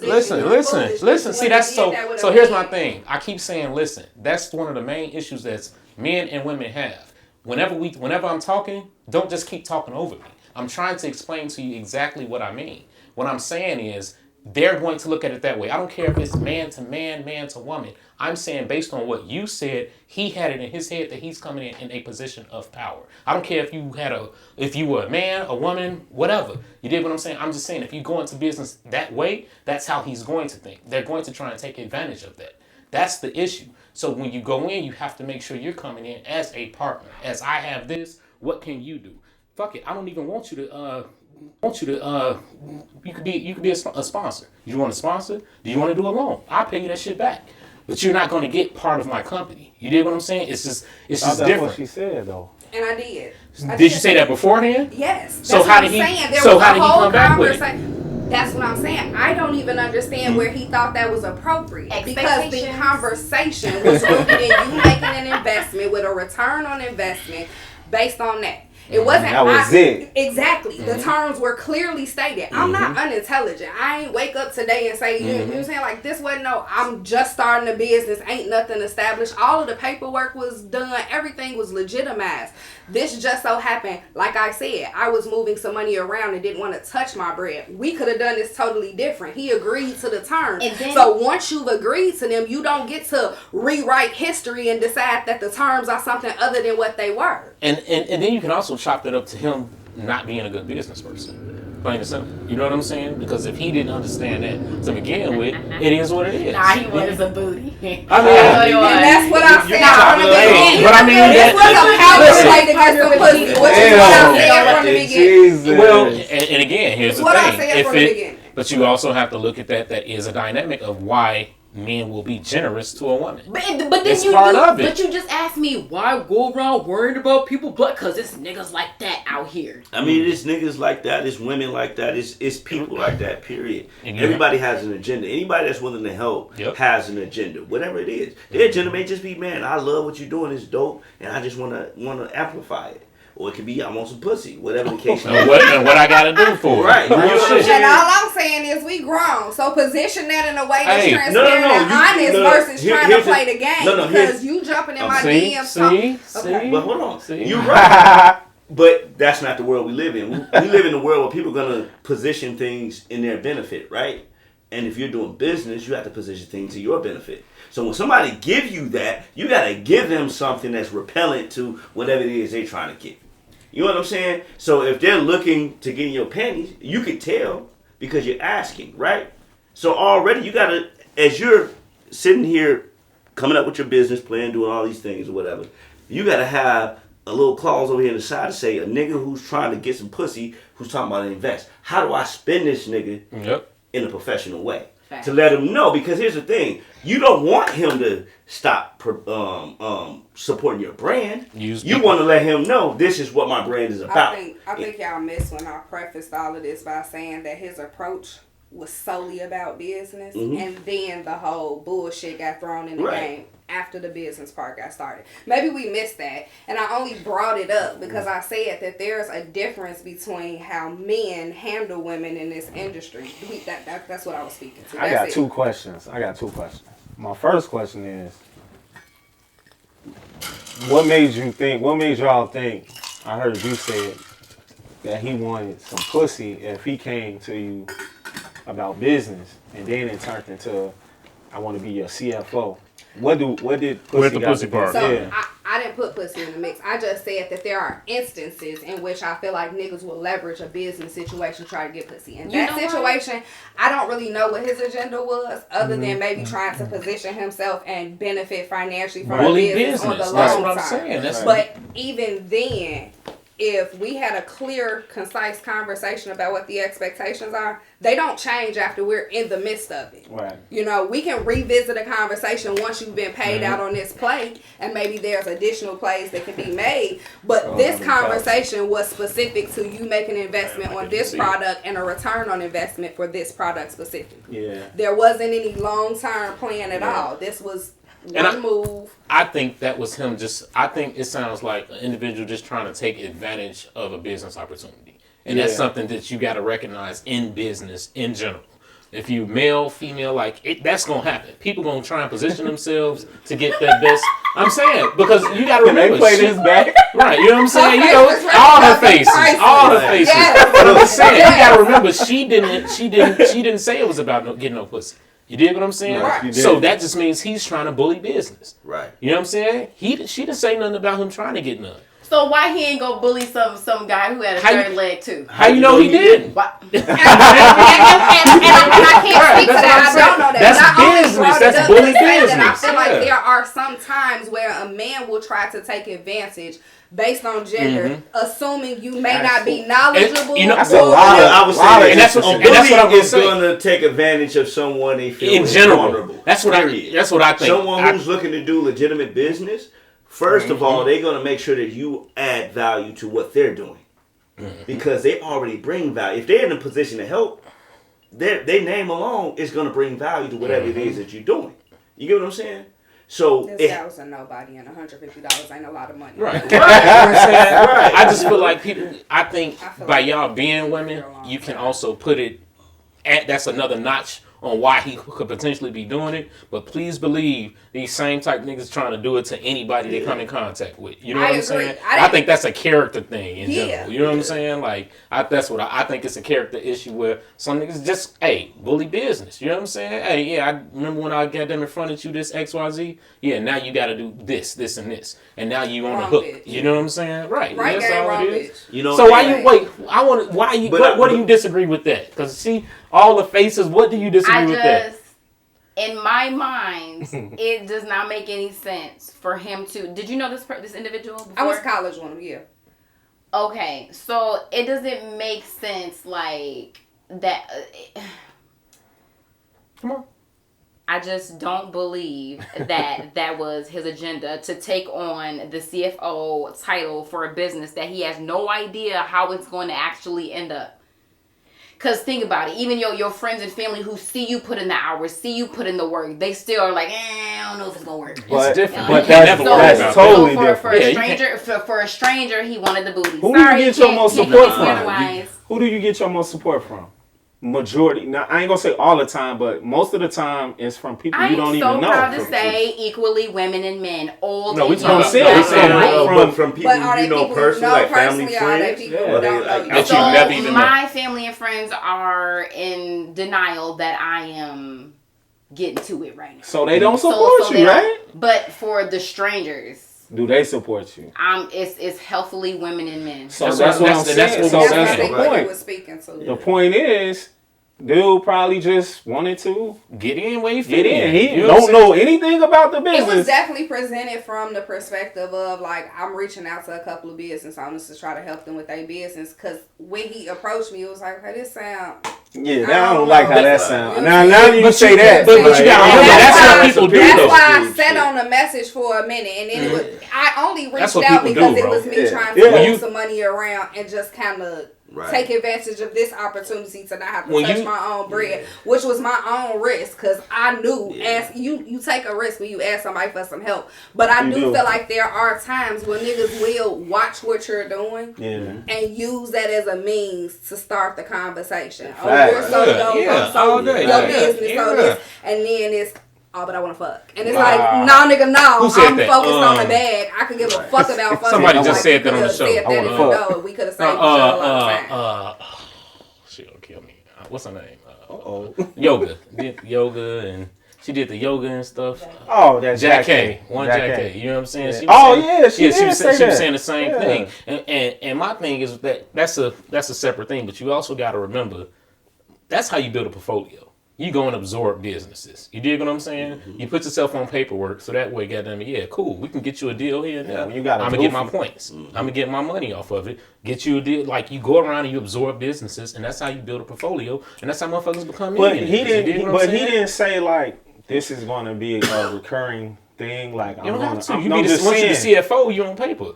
Listen. See, that's so here's my thing. I keep saying, listen. That's one of the main issues that men and women have. Whenever I'm talking, don't just keep talking over me. I'm trying to explain to you exactly what I mean. What I'm saying is, they're going to look at it that way. I don't care if it's man to man, man to woman. I'm saying based on what you said, he had it in his head that he's coming in a position of power. I don't care if you were a man, a woman, whatever. You did what I'm saying? I'm just saying if you go into business that way, that's how he's going to think. They're going to try and take advantage of that. That's the issue. So when you go in, you have to make sure you're coming in as a partner. As I have this, what can you do? Fuck it. I don't even want you to you could be a sponsor. You want a sponsor? Do you want to do a loan? I'll pay you that shit back. But you're not going to get part of my company. You did what I'm saying? It's just different. That's what she said though. And I did. Did you say that beforehand? Yes. So how did he come back with it? That's what I'm saying. I don't even understand where he thought that was appropriate. Because the conversation was rooted in you making an investment with a return on investment based on that. It wasn't. That was it. Exactly. The terms were clearly stated. I'm not unintelligent. I ain't wake up today and say, you know what I'm saying? Like, this wasn't I'm just starting a business. Ain't nothing established. All of the paperwork was done. Everything was legitimized. This just so happened, like I said, I was moving some money around and didn't want to touch my bread. We could have done this totally different. He agreed to the terms. So once you've agreed to them, you don't get to rewrite history and decide that the terms are something other than what they were. And then you can also chop that up to him not being a good business person. Plain and simple. You know what I'm saying? Because if he didn't understand that to begin with, it is what it is. Nah, he was a booty. I mean, and that's what I said from the beginning. But I mean, this was a power play to get some pussy, which is what I said from the beginning. Well, and again, here's the what thing. I said from the beginning. But you also have to look at that is a dynamic of why men will be generous to a woman. But then it's part of it. But you just asked me why go around worried about people, but because it's niggas like that out here. I mean, it's niggas like that, it's women like that, it's people like that, period. Everybody has an agenda. Anybody that's willing to help has an agenda, whatever it is. Their agenda may just be, man, I love what you're doing, it's dope, and I just want to amplify it. Or it could be, I want some pussy, whatever the case may be. What I gotta do for it. Right. And all I'm saying is we grown. So position that in a way that's transparent and honest versus trying to play the game. Because you jumping in my DMs. See? But hold on. You're right. But that's not the world we live in. We live in a world where people are going to position things in their benefit, right? And if you're doing business, you have to position things to your benefit. So when somebody give you that, you got to give them something that's repellent to whatever it is they're trying to get. You know what I'm saying? So if they're looking to get in your panties, you can tell because you're asking, right? So already you got to, as you're sitting here coming up with your business plan, doing all these things or whatever, you got to have a little clause over here on the side to say a nigga who's trying to get some pussy, who's talking about invest. How do I spend this nigga in a professional way? Fact. To let him know, because here's the thing, you don't want him to stop supporting your brand. You want to let him know this is what my brand is about. I think y'all missed when I prefaced all of this by saying that his approach was solely about business, and then the whole bullshit got thrown in the game after the business part got started. Maybe we missed that, and I only brought it up because I said that there's a difference between how men handle women in this industry. That's what I was speaking to. I got two questions. My first question is, what made y'all think, I heard you say that he wanted some pussy if he came to you about business, and then it turned into, I want to be your CFO. What did pussy got to do? So I didn't put pussy in the mix. I just said that there are instances in which I feel like niggas will leverage a business situation to try to get pussy. In that situation, I don't really know what his agenda was, other than maybe trying to position himself and benefit financially from the business on the long That's what I'm term. saying. But even then, if we had a clear, concise conversation about what the expectations are, they don't change after we're in the midst of it. Right. You know, we can revisit a conversation once you've been paid out on this play, and maybe there's additional plays that can be made. But this conversation was specific to you making an investment on this product and a return on investment for this product specifically. Yeah. There wasn't any long-term plan at all. This was move. I think that was him I think it sounds like an individual just trying to take advantage of a business opportunity. And that's something that you got to recognize in business in general. If you male, female, like that's gonna happen. People gonna try and position themselves to get their best. I'm saying because you gotta remember. They play this back. Right, you know what I'm saying? You know, all her faces. Yes. But I'm just saying, you gotta remember, she didn't say it was about getting no pussy. You dig what I'm saying? Right. So that just means he's trying to bully business. Right. You know what I'm saying? She didn't say nothing about him trying to get none. So why he ain't go bully some guy who had a third leg too? How you know he didn't? Why? And I can't speak to that. I don't know that. That's But I only business. brought it That's up bully to say that I business. feel like Yeah. there are some times where a man will try to take advantage based on gender, assuming you may not be knowledgeable. You know, That's a lot. I would say and that's what I'm gonna is say. going to take advantage of someone they feel In is general, vulnerable. that's what I think. Someone who's looking to do legitimate business, first of all, they're going to make sure that you add value to what they're doing because they already bring value. If they're in a position to help, their name alone is going to bring value to whatever it is that you're doing. You get what I'm saying? So This guy was a nobody, and $150 ain't a lot of money. Right. Right. I just feel like people. I think by y'all being women, you can also put it. That's another notch on why he could potentially be doing it. But please believe these same type niggas trying to do it to anybody they come in contact with. You know what I'm saying? I think that's a character thing in general. You know what I'm saying? Like that's what I think it's a character issue where some niggas just bully business. You know what I'm saying? Hey, yeah, I remember when I got them in front of you this XYZ. Yeah, now you got to do this, and this, and now you on the hook. Bitch. You know what I'm saying? Right. Right, That's gang, all wrong it is. bitch. you know. So why you wait? I want. Why you? But What do you disagree with that? Because see, all the faces. What do you disagree with that? In my mind, it does not make any sense for him to. Did you know this individual before? I was college one, yeah. Okay, so it doesn't make sense like that. Come on. I just don't believe that was his agenda to take on the CFO title for a business that he has no idea how it's going to actually end up. Because think about it, even your friends and family who see you put in the hours, see you put in the work, they still are like, I don't know if it's going to work. It's different. But that's totally different. For a stranger, he wanted the booty. Who do you get your most support from? Otherwise. Who do you get your most support from? Majority. Now, I ain't gonna say all the time, but most of the time it's from people you don't even know. I'm so proud to say equally women and men, old No, and we young. talking about but from people But are you they know people personally, like family, personally, or are they friends, people or who they don't know like you? That So you never even my met. family and friends are in denial that I am getting to it right now. So they don't support they you, don't- right? But for the strangers, Do they support you? it's healthily women and men. So That's that's what- what I'm that's saying. what So we're That's what I that's the think what he point. was speaking to. The point is, dude probably just wanted to Get in where you fit get in. He You know what I'm don't know anything about the It was business. definitely presented from the perspective of like I'm reaching out to a couple of business owners to try to help them with their business. Because when he approached me, it was like, "Okay, this sound." Yeah, now I don't like how that sounds. Now you But say you- that, but you like, gotta remember, that's that's why- what people do That's though. why I sat on the message for a minute, and then it was. I only That's reached what out people because do, it bro. was me Yeah. trying Yeah. to You- move some money around and just kind of. Right. Take advantage of this opportunity to not have to When touch you- my own bread, which was my own risk, because I knew as you take a risk when you ask somebody for some help. But I You do do. feel like there are times when niggas will watch what you're doing yeah. and use that as a means to start the conversation. Oh, Facts. you're so dope, Yeah, I'm so all day. your Yeah. business, so Yeah. this, and then it's. Oh, but I want to fuck. And it's Wow. like, no, nigga, no. Who said I'm that? focused on the bag. I could give a fuck about fucking. Somebody just Like, said you that on the could've show. said I that wanna in the fuck. know. We could have saved each other a lot of time. She'll kill me. What's her name? Oh, Yoga. Did yoga and she did the yoga and stuff. oh, that's Jack K. Jack K. You know what I'm saying? Yeah. She was Oh, saying, yeah, she did was, say she was that. saying the same Yeah. thing. And my thing is that's a separate thing, but you also got to remember that's how you build a portfolio. You go and absorb businesses. You dig what I'm saying? Mm-hmm. You put yourself on paperwork, so that way, goddamn it, yeah, cool. We can get you a deal here and Yeah, there. you got a I'm gonna get my goofy. points. I'm gonna get my money off of it. Get you a deal. Like you go around and you absorb businesses, and that's how you build a portfolio, and that's how motherfuckers become But millionaires. he You dig didn't. what I'm But he saying? didn't say like this is going to be a recurring thing. Like You don't have to. I'm You be just once you're the saying. CFO, you on paper.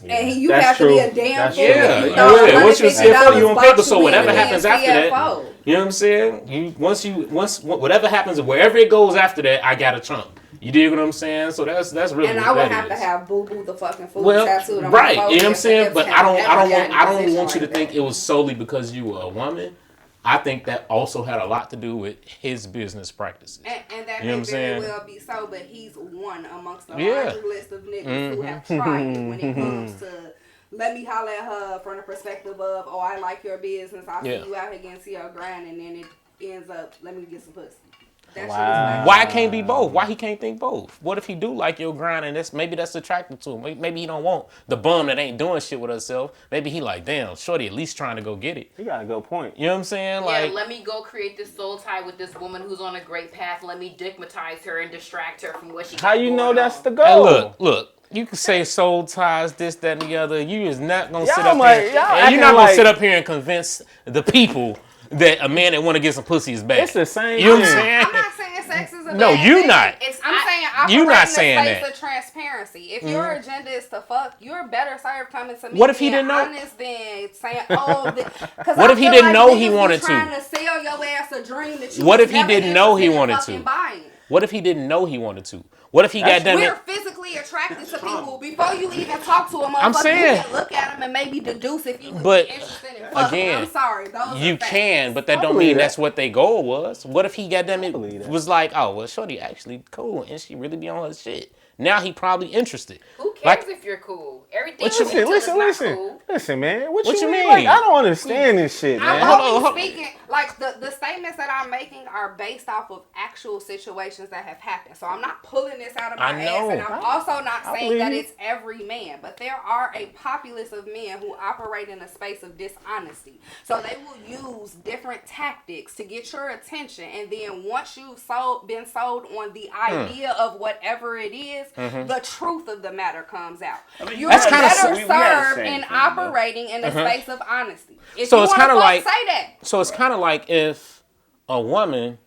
And you That's have to be true. a damn That's fool. true. Yeah, You yeah. know, Once you're CFO, you on $150 paper. bought So you whatever in happens being after that, CFO. you know what I'm saying? You once whatever happens, wherever it goes after that, I got a chunk. You dig what I'm saying? So that's really And what I would that have to is. have Boo Boo the fucking food Well, tattooed on right, my you know what I'm forehead saying? for But him I don't to ever get in a want position you to like think that. it was solely because you were a woman. I think that also had a lot to do with his business practices. And that You know may what I'm very saying? well be so, but he's one amongst a Yeah. larger list of niggas who have tried it when it comes to let me holler at her from the perspective of, oh, I like your business. I see you out here getting to your grind, and then it ends up, let me get some pussy. That shit is like, Why it can't be both? Why he can't think both? What if he do like your grind and maybe that's attractive to him? Maybe he don't want the bum that ain't doing shit with herself. Maybe he like, damn, shorty at least trying to go get it. You got a good point. You know what I'm saying? Yeah, Like, let me go create this soul tie with this woman who's on a great path. Let me digmatize her and distract her from what she. How you know that's the hey, goal? look. You can say soul ties, this, that, and the other. You is not gonna sit Y'all up might- here. y'all And acting you're not gonna like- sit up here and convince the people that a man that want to get some pussy is bad. It's the same You know what I'm thing. saying? I'm not saying sex is a No, bad you thing. not. I'm saying you operate not in saying a space that. of transparency. If your agenda is to fuck, you're better served coming to me. What if he being didn't know? honest than saying, oh, because What if he didn't know he wanted to? Trying to sell your ass a dream that you. What was if he never didn't know he interested in wanted fucking to? Buying. What if he didn't know he wanted to? What if he got done We're it? physically attracted to people before you even talk to a motherfucker. I'm saying- You can look at them and maybe deduce if you would But, be interested in fucking. again, I'm sorry, those You are facts. can, but that I don't believe mean that. that's what their goal was. What if he got them? It believe that. was like, oh well, shorty actually cool, and she really be on her shit. Now he probably interested. Who cares Like- if you're cool? Everything What you with mean? each other's not cool. Listen, man. What What you you mean? mean? Like, I don't understand this shit, man. I'm Hold on, only hold on. speaking, like, the statements that I'm making are based off of actual situations that have happened. So I'm not pulling this out of my I know. ass, and I'm also not saying that believe it's every man. But there are a populace of men who operate in a space of dishonesty. So they will use different tactics to get your attention. And then once you've been sold on the idea of whatever it is, the truth of the matter comes out. You're That's kinda better we had the served same in thing, though. operating in a space of honesty. If So you it's wanna kinda fuck, like- say that. So it's kind of like if a woman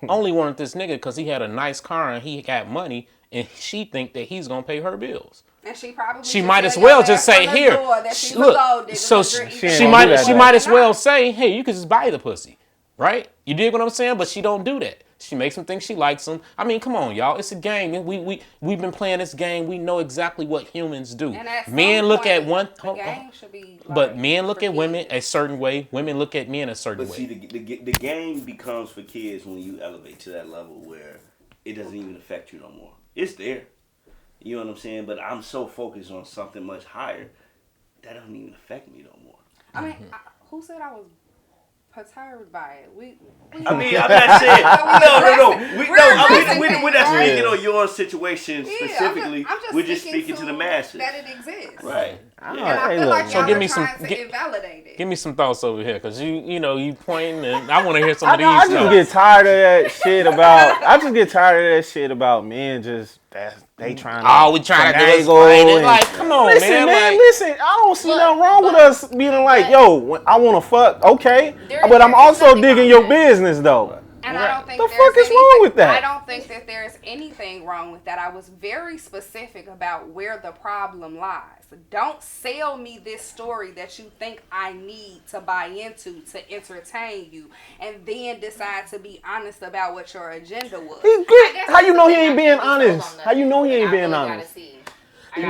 only wanted this nigga because he had a nice car and he got money, and she think that he's gonna pay her bills. And she probably She should might tell as your well ass just say from the here. door that she was Look, gold digger so because you're she eating ain't she gonna might do that, she though. might as well say, hey, you could just buy the pussy, right? You dig what I'm saying? But she don't do that. She makes him think she likes him. I mean, come on, y'all. It's a game. We've been playing this game. We know exactly what humans do. And at some Men look point, at one, the game should be but like, men look for at women kids. a certain way. Women look at men a certain But way. see, the game becomes for kids when you elevate to that level where it doesn't even affect you no more. It's there. You know what I'm saying? But I'm so focused on something much higher that doesn't even affect me no more. I mean, who said I was perturbed by it? I mean, I'm not saying We're addressing We're things, not right? speaking on your situation Yeah, specifically. I'm just We're just speaking to the masses. that it exists. Right. And I Hey, feel look, like So y'all give are me some- trying to invalidate it. Give me some thoughts over here, cause you pointing, and I want to hear some I, of these. I just thoughts. get tired of that shit about. I just get tired of that shit about men just that they trying to. Oh, we trying to do is finagle fight it. and- Like, come on, Listen, man. man, Like, listen. I don't see Look, nothing wrong with but- us being like, but- yo, when I want to fuck, okay, There- but I'm there's also nothing digging wrong your with that. business though. And I don't think The there's fuck is wrong anything- with that? I don't think that there's anything wrong with that. I was very specific about where the problem lies. Don't sell me this story that you think I need to buy into to entertain you, and then decide to be honest about what your agenda was. I guess How you that's know the he thing, ain't I being can't be sold honest? on How you know he nothing. ain't I being really honest? gotta see.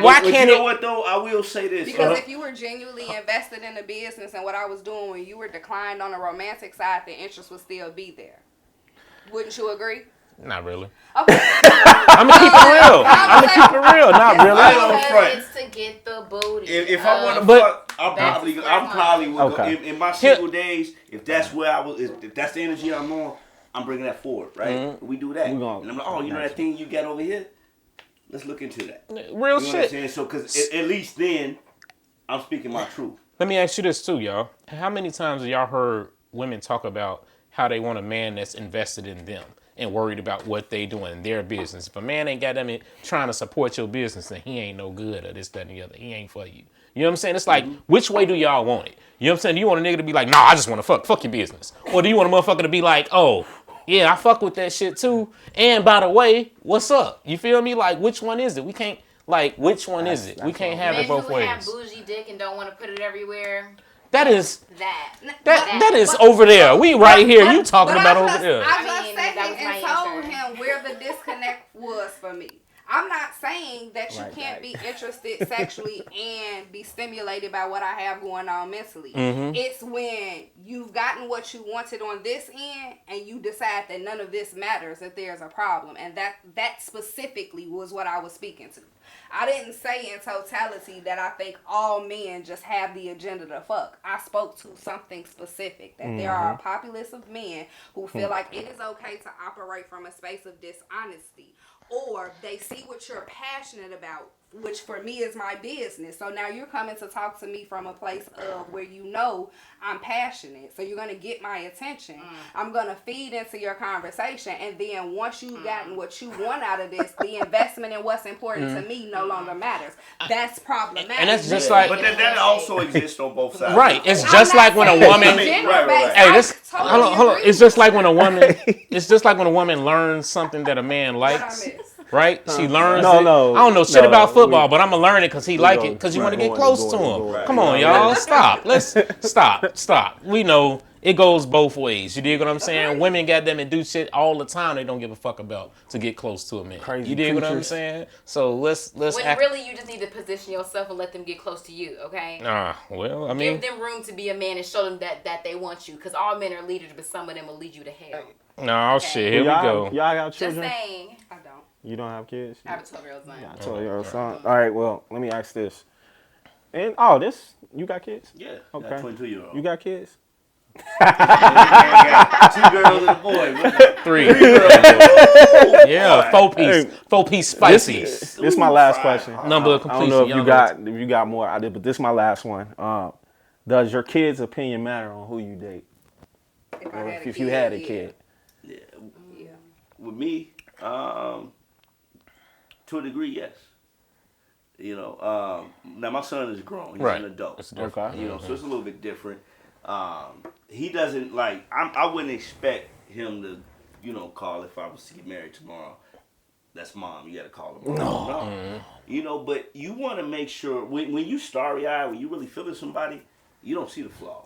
Why But can't you know it- what though? I will say this. Because if you were genuinely invested in the business and what I was doing when you were declined on the romantic side, the interest would still be there. Wouldn't you agree? not really. Okay. I'm gonna keep it real. I'm gonna keep it real. Not I really. don't Because front. it's to get the booty. If I want to But- fuck, I'm That's probably would Okay. go, in my single days. If that's where I was, if that's the energy I'm on, I'm bringing that forward, right? We do that, We gonna- and I'm like, oh, you know that thing you got over here? Let's look into that. Real You know what I'm shit. saying? So, because at least then, I'm speaking my truth. Let me ask you this too, y'all. How many times have y'all heard women talk about how they want a man that's invested in them and worried about what they doing in their business? If a man ain't got them trying to support your business, then he ain't no good or this, that, and the other. He ain't for you. You know what I'm saying? It's like, which way do y'all want it? You know what I'm saying? Do you want a nigga to be like, nah, I just want to fuck your business? Or do you want a motherfucker to be like, oh, yeah, I fuck with that shit too. And by the way, what's up? You feel me? Like, which one is it? We can't, like, which one is it? We can't have Men it both who have ways. bougie dick and don't want to put it everywhere. That is That is over there. We right here. You talking But about I over just- there. I I just mean, said that it was my and told answer. him where the disconnect was for me. I'm not saying that you Right, can't right. be interested sexually and be stimulated by what I have going on mentally. It's when you've gotten what you wanted on this end and you decide that none of this matters, that there's a problem. And that specifically was what I was speaking to. I didn't say in totality that I think all men just have the agenda to fuck. I spoke to something specific, that there are a populace of men who feel like it is okay to operate from a space of dishonesty, or they see what you're passionate about, which for me is my business. So now you're coming to talk to me from a place of where you know I'm passionate. So you're going to get my attention. I'm going to feed into your conversation. And then once you've gotten what you want out of this, the investment in what's important to me no longer matters. That's problematic. And that's just like... But that also exists on both sides. Right. It's just like when a woman... Right. Hey, this... Hold on. It's just like when a woman... It's just like when a woman learns something that a man likes. Right? She learns it. I don't know shit about football, but I'm going to learn it because he like it, because you want to get close to him. Come on, y'all. Stop. Let's stop. We know it goes both ways. You dig what I'm saying? Women got them and do shit all the time they don't give a fuck about to get close to a man. Crazy you dig what I'm creatures. saying? So let's When really you just need to position yourself and let them get close to you, okay? Well, I mean... Give them room to be a man and show them that they want you. Because all men are leaders, but some of them will lead you to hell. No, shit. Here we go. Y'all got Just children? saying. I don't. You don't have kids? I have a 12-year-old son. Yeah, 12-year-old son. All right, well, let me ask this. And you got kids? Yeah. Okay. 22-year-old. You got kids? got 2 girls and a boy. 3. Yeah, 4-piece spicy. This is my last question. Number of I completion. don't know if you got more. I did, but this is my last one. Does your kid's opinion matter on who you date? If you had a kid? Yeah. With me, to a degree, yes. You know, now my son is grown. He's an adult. Okay. You know, so it's a little bit different. He doesn't like. I wouldn't expect him to, you know, call if I was to get married tomorrow. That's mom. You got to call her. No. You know, but you want to make sure when you starry-eyed, when you really feeling somebody, you don't see the flaws.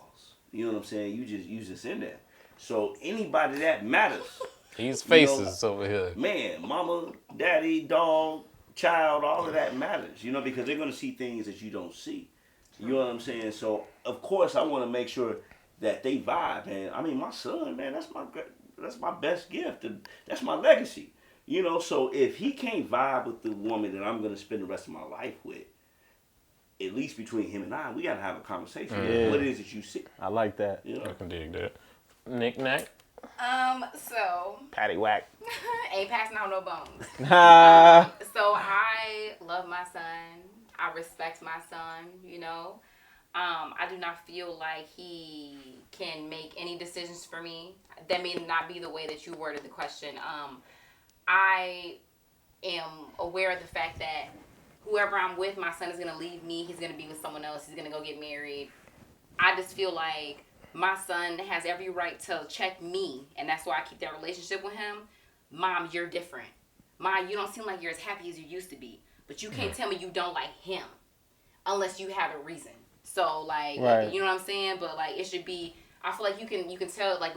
You know what I'm saying? You just in there. So anybody that matters. These faces over here. Man, mama, daddy, dog, child, all of that matters, you know, because they're going to see things that you don't see. You know what I'm saying? So, of course, I want to make sure that they vibe. And, I mean, my son, man, that's my best gift. That's my legacy. You know, so if he can't vibe with the woman that I'm going to spend the rest of my life with, at least between him and I, we got to have a conversation. What it is that you see. I like that. You know? I can dig that. Knick-knack. So Patty whack. ain't passing out no bones. Ha. So I love my son. I respect my son, you know. I do not feel like he can make any decisions for me. That may not be the way that you worded the question. I am aware of the fact that whoever I'm with, my son is going to leave me. He's going to be with someone else. He's going to go get married. I just feel like my son has every right to check me, and that's why I keep that relationship with him. Mom, you're different. Mom, you don't seem like you're as happy as you used to be, but you can't tell me you don't like him unless you have a reason. So, like, you know what I'm saying? But, like, it should be, I feel like you can tell, like,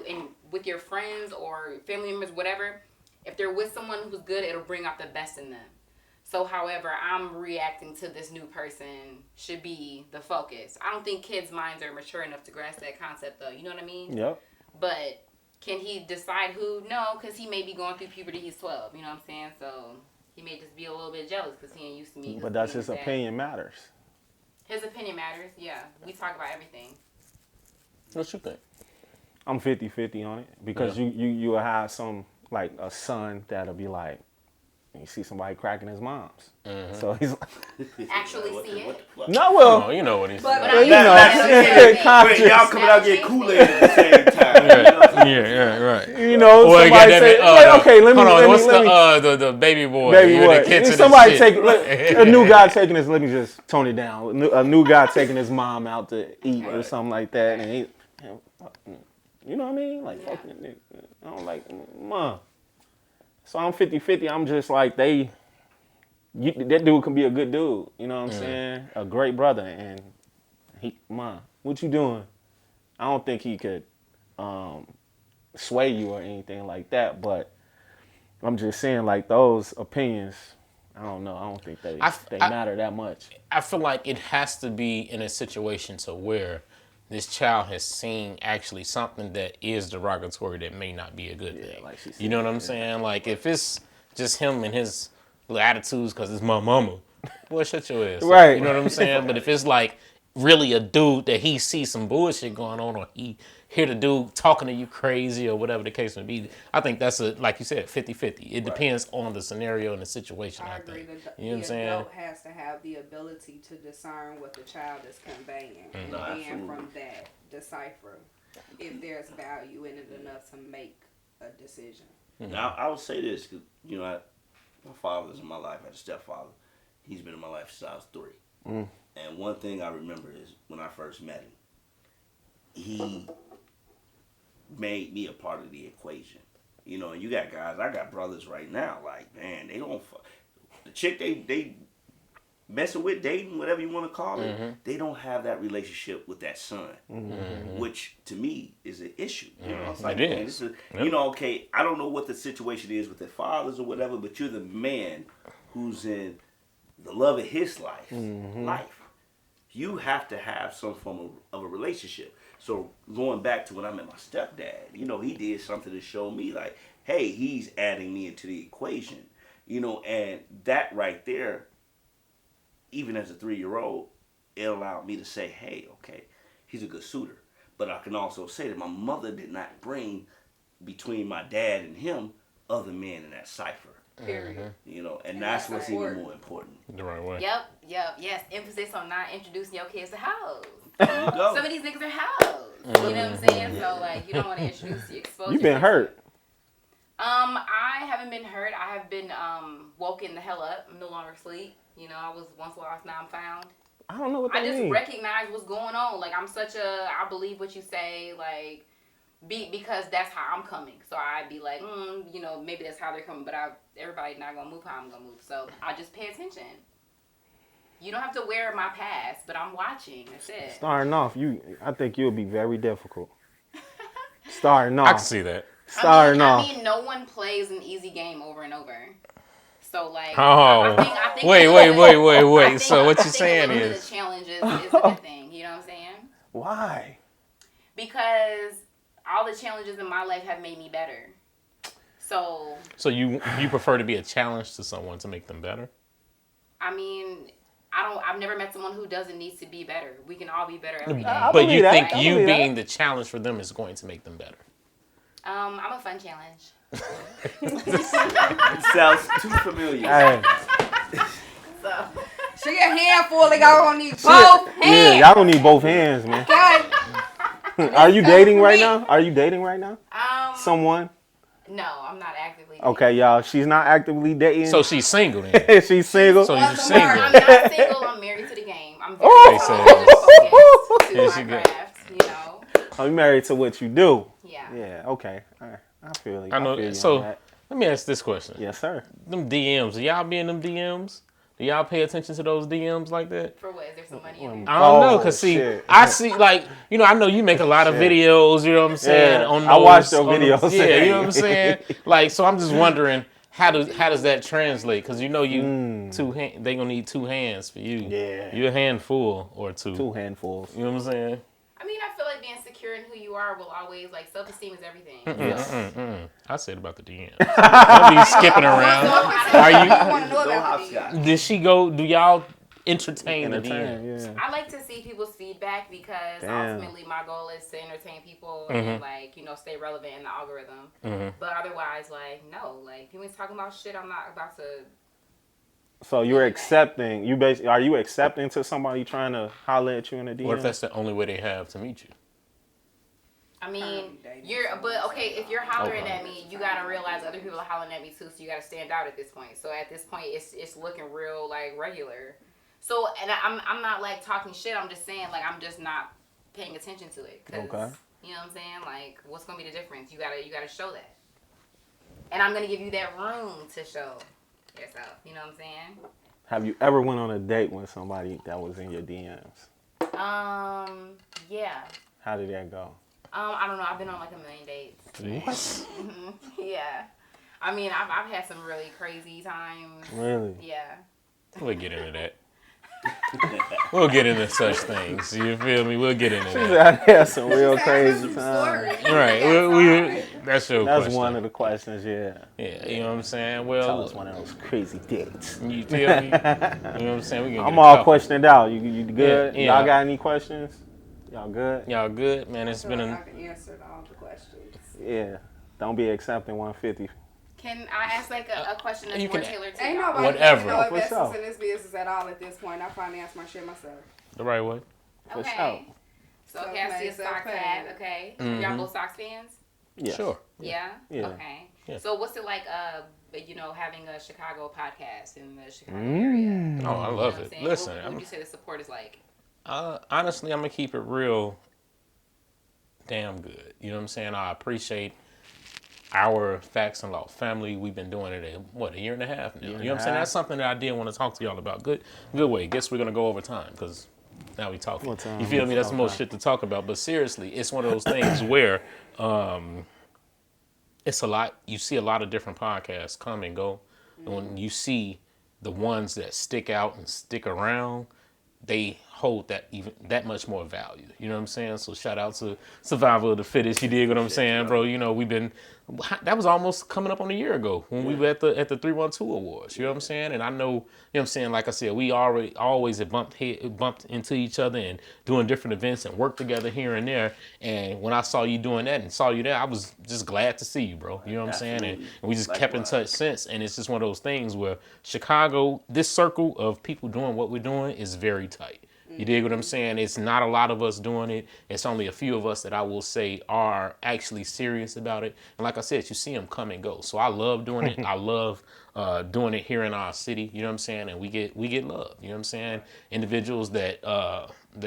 with your friends or family members, whatever, if they're with someone who's good, it'll bring out the best in them. So, however, I'm reacting to this new person should be the focus. I don't think kids' minds are mature enough to grasp that concept, though. You know what I mean? Yep. But can he decide who? No, because he may be going through puberty. He's 12. You know what I'm saying? So, he may just be a little bit jealous because he ain't used to me. But that's his opinion matters. His opinion matters, yeah. We talk about everything. What you think? I'm 50-50 on it because you will have some, like, a son that'll be like, you see somebody cracking his mom's. So he's like... Actually see it? No, well... You know what he's But saying. you know, Wait, y'all coming out get Kool-Aid at the same time. Yeah, right. You know, Or somebody say, okay, let me... Hold on, what's the baby boy? Baby in what? the kitchen Somebody and take... shit. A new guy taking his... Let me just tone it down. A new guy taking his mom out to eat or something like that. And he... You know what I mean? Like, fucking... I don't like... Mom. So I'm 50-50. I'm just like, that dude can be a good dude. You know what I'm saying? A great brother. And Mom, what you doing? I don't think he could sway you or anything like that. But I'm just saying, like, those opinions, I don't know. I don't think they I- matter that much. I feel like it has to be in a situation to where this child has seen actually something that is derogatory that may not be a good thing. like she said, you know what I'm saying? Like if it's just him and his little attitudes because it's my mama, boy, shut your ass up. Right. You know what I'm saying? But if it's like really a dude that he sees some bullshit going on, or he hear the dude talking to you crazy or whatever the case may be, I think that's like you said, 50-50. It depends on the scenario and the situation, I agree. think. The, You know what I'm the saying? adult has to have the ability to discern what the child is conveying, No, and absolutely. from that decipher if there's value in it enough to make a decision. Now, I would say this, because, you know, my father's in my life. I had a stepfather. He's been in my life since I was 3. And one thing I remember is when I first met him, he made me a part of the equation. You know, and you got guys, I got brothers right now, like, man, they don't, the chick they messing with, dating, whatever you want to call it, they don't have that relationship with that son, which to me is an issue. You know, it's like, It man, is. this is, you know, okay, I don't know what the situation is with their fathers or whatever, but you're the man who's in the love of his life. You have to have some form of a relationship. So going back to when I met my stepdad, you know, he did something to show me like, hey, he's adding me into the equation, you know, and that right there, even as a 3-year-old, it allowed me to say, hey, okay, he's a good suitor. But I can also say that my mother did not bring between my dad and him other men in that cipher. Period. You know, and that's what's even more important. The right way. Yep, yes. Emphasis on not introducing your kids to hoes. There you go. Some of these niggas are hoes. You know what I'm saying? So like, you don't want to introduce you, expose. You been hurt. I haven't been hurt. I have been woken the hell up. I'm no longer asleep. You know, I was once lost, now I'm found. I don't know what that I just means. recognize what's going on. Like I believe what you say. Like, because that's how I'm coming. So I'd be like, you know, maybe that's how they're coming. But everybody's not gonna move how I'm gonna move. So I just pay attention. You don't have to wear my past, but I'm watching. That's it. Starting off, I think you'll be very difficult. Starting off. I can see that. Starting off. I mean, no one plays an easy game over and over. So like, Oh, I think wait. So what you're saying is the challenge is a good thing. You know what I'm saying? Why? Because all the challenges in my life have made me better. So you prefer to be a challenge to someone to make them better? I mean, I've never met someone who doesn't need to be better. We can all be better every day. But you that. think I you believe that. being the challenge for them is going to make them better? I'm a fun challenge. It sounds too familiar. Hey, So She a handful of y'all gonna need both yeah, hands. y'all don't need both hands, man. Okay. Are you dating right now? Are you dating right now? Someone? no, I'm not actively. Okay, y'all. She's not actively dating. So she's single then? She's single. So you're I'm single? not single. I'm married to the game. I'm very Oh! focused to Here my she go. craft. You know. Oh, you married to what you do. Yeah. Yeah. Okay. All right. I feel you. I know. feel you on So that. let me ask this question. Yes, sir. Them DMs, do y'all be in them DMs? Do y'all pay attention to those DMs like that? For what? Is there some money in there? I don't know, Oh, cause see, shit. I see like I know you make a lot of Shit. videos. You know what I'm saying? Yeah, on those, I watch your on videos. Yeah, you know what I'm saying? Like, so I'm just wondering how does that translate? Cause you they gonna need 2 hands for you. Yeah. You a handful or 2. 2 handfuls. You know what I'm saying? I mean, I feel like being secure in who you are will always, like, self-esteem is everything. Yes. I said about the DMs. Don't be skipping around. Are You want to know Don't about hopscotch. these? Did she go? Do y'all entertain the Entertain, DMs? yeah. I like to see people's feedback because Damn. ultimately my goal is to entertain people and, like, stay relevant in the algorithm. But otherwise, like, no. Like, people talking about shit, I'm not about to... So you're accepting. Are you accepting to somebody trying to holler at you in a DM? What if that's the only way they have to meet you? I mean, if you're hollering at me, you gotta realize other people are hollering at me too, so you gotta stand out at this point. So at this point, it's looking real, like, regular. So, and I'm not, like, talking shit, I'm just saying, like, I'm just not paying attention to it. 'Cause, Okay. you know what I'm saying? Like, what's gonna be the difference? You gotta show that. And I'm gonna give you that room to show yourself. You know what I'm saying? Have you ever went on a date with somebody that was in your DMs? Yeah. How did that go? I don't know. I've been on like a million dates. What? Yeah. I mean, I've had some really crazy times. Really? Yeah. We'll get into that. We'll get into such things. You feel me? We'll get into that. I had some real crazy Some times. stories. Right. That's your That's question. one of the questions, yeah. Yeah, you know what I'm saying? Tell Well, us one of those crazy dates. you feel me? You know what I'm saying? We I'm all questioned out. You good? Yeah. Y'all got any questions? Y'all good? Y'all good, man? It's I been feel a like I can answer all the questions. Yeah. Don't be accepting 150. Can I ask like a question that's You more can- tailored to Ain't y'all? nobody Whatever. no For investments sure. in this business at all at this point. I finance my shit myself. the right way. For Okay. sure. So okay, I see a Self-made, Sox hat. Okay. Mhm. Y'all both Sox fans? Yeah. Sure. Yeah. Yeah. Okay. Yeah. So what's it like? Having a Chicago podcast in the Chicago Mm. area. Oh, I You know love what I'm it. saying? Listen, what would you say the support is like? honestly, I'm gonna keep it real. Damn good. You know what I'm saying? I appreciate our Facts and Law family. We've been doing it a year and a half now. You know what I'm saying? That's something that I did want to talk to y'all about. Good way. Guess we're gonna go over time because now we talking. What time? You feel me? That's the most shit to talk about. But seriously, it's one of those things where it's a lot. You see a lot of different podcasts come and go, and when you see the ones that stick out and stick around, they hold that much more value. You know what I'm saying? So shout out to Survival of the Fittest. You dig what I'm saying, bro? You know, that was almost coming up on a year ago when we were at the 312 Awards. You know what I'm saying? And I know, you know what I'm saying, like I said, we always have bumped into each other and doing different events and work together here and there. And when I saw you doing that and saw you there, I was just glad to see you, bro. You know what I'm saying? And we just kept in touch since. And it's just one of those things where Chicago, this circle of people doing what we're doing is very tight. You dig what I'm saying? It's not a lot of us doing it. It's only a few of us that I will say are actually serious about it. And like I said, you see them come and go. So I love doing it. I love doing it here in our city. You know what I'm saying? And we get love. You know what I'm saying? Individuals that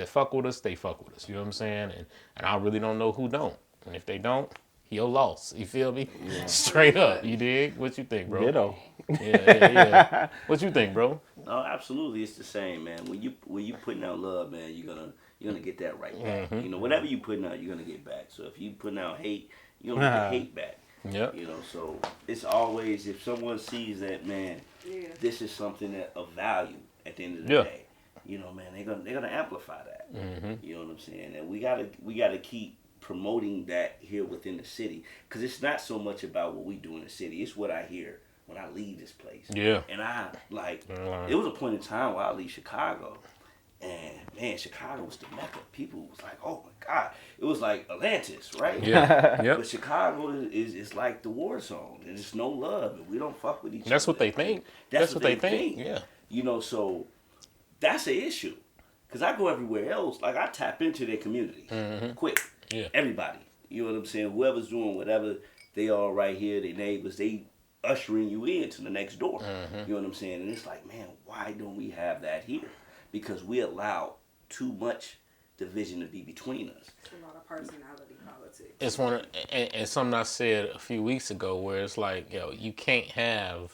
fuck with us, they fuck with us. You know what I'm saying? And I really don't know who don't. And if they don't, your loss. You feel me? Yeah. Straight up. You dig? What you think, bro? Ditto. Yeah. What you think, bro? No, absolutely, it's the same, man. When you putting out love, man, you're gonna get that right back. You know, whatever you putting out, you're gonna get back. So if you putting out hate, you're gonna get the hate back. Yep. You know, so it's always, if someone sees that, man, this is something that of value at the end of the day. You know, man, they're gonna amplify that. You know what I'm saying? And we gotta keep promoting that here within the city, because it's not so much about what we do in the city. It's what I hear when I leave this place. Yeah. And it was a point in time where I leave Chicago, and man, Chicago was the mecca. People was like, oh my God. It was like Atlantis, right? Yeah. Yep. But Chicago is like the war zone. There's no love, and we don't fuck with each other. That's what they think. That's what they think. Yeah. You know, so that's an issue. Because I go everywhere else, like I tap into their community quick. Yeah. Everybody. You know what I'm saying? Whoever's doing whatever, they all right here, their neighbors, they ushering you in to the next door. You know what I'm saying? And it's like, man, why don't we have that here? Because we allow too much division to be between us. A lot of personality politics. It's one and something I said a few weeks ago where it's like, you can't have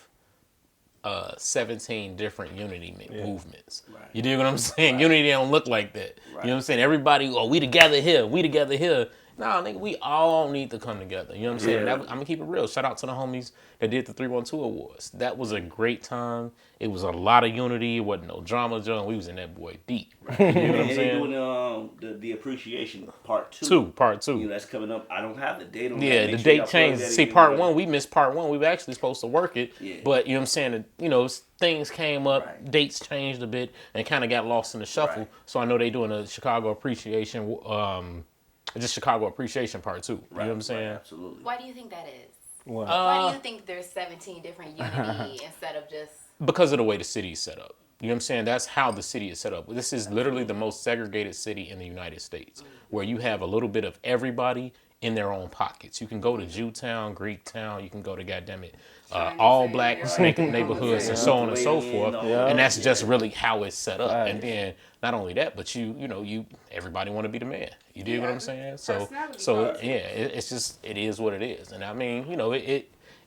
17 different unity movements. Right. You dig what I'm saying? Right. Unity don't look like that. Right. You know what I'm saying? Everybody, we together here. Nah, nigga, we all need to come together. You know what I'm saying? I'm going to keep it real. Shout out to the homies that did the 312 Awards. That was a great time. It was a lot of unity. It wasn't no drama, John. We was in that boy deep. Right. You know what I'm saying? They're doing the appreciation part 2. Part 2. You know, that's coming up. I don't have the date on that. Yeah, the date changed. See, part 1, we missed part 1. We were actually supposed to work it. Yeah. But, you know what I'm saying? You know, things came up. Dates changed a bit and kind of got lost in the shuffle. Right. So I know they doing a Chicago appreciation just Chicago Appreciation Part 2. You know what I'm saying? Absolutely. Why do you think that is? What? Why do you think there's 17 different unity instead of just... Because of the way the city is set up. You know what I'm saying? That's how the city is set up. This is literally the most segregated city in the United States, where you have a little bit of everybody in their own pockets. You can go to Jewtown, Greektown, you can go to, goddammit, all black neighborhoods and so on and so forth. And that's just really how it's set up. Right. And then not only that, but everybody want to be the man. You dig what I'm saying? So it is what it is. And I mean,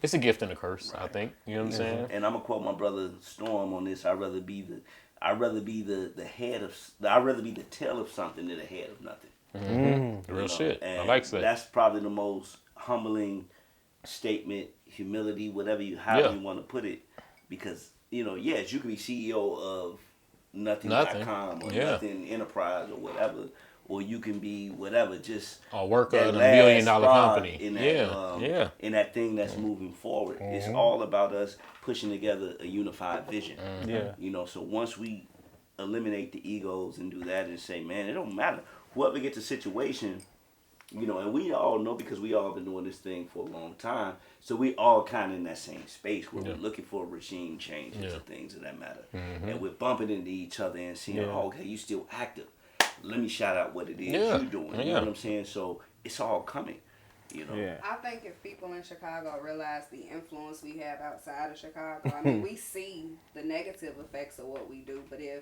it's a gift and a curse, I think. You know what I'm saying? And I'm gonna quote my brother Storm on this. I'd rather be the tail of something than the head of nothing. Real shit. I like that. That's probably the most humbling statement, humility, whatever however you want to put it, because yes, you could be CEO of nothing.com or nothing enterprise or whatever, or you can be whatever, just a worker that in a $1 last billion spot company. in that, in that thing that's moving forward. It's all about us pushing together a unified vision. So once we eliminate the egos and do that and say, man, it don't matter. Whoever gets a situation, and we all know because we all been doing this thing for a long time, so we all kind of in that same space where we're looking for regime changes and things of that matter. And we're bumping into each other and seeing, okay, you still active. Let me shout out what it is you're doing. You know what I'm saying? So it's all coming. I think if people in Chicago realize the influence we have outside of Chicago, I mean, we see the negative effects of what we do, but if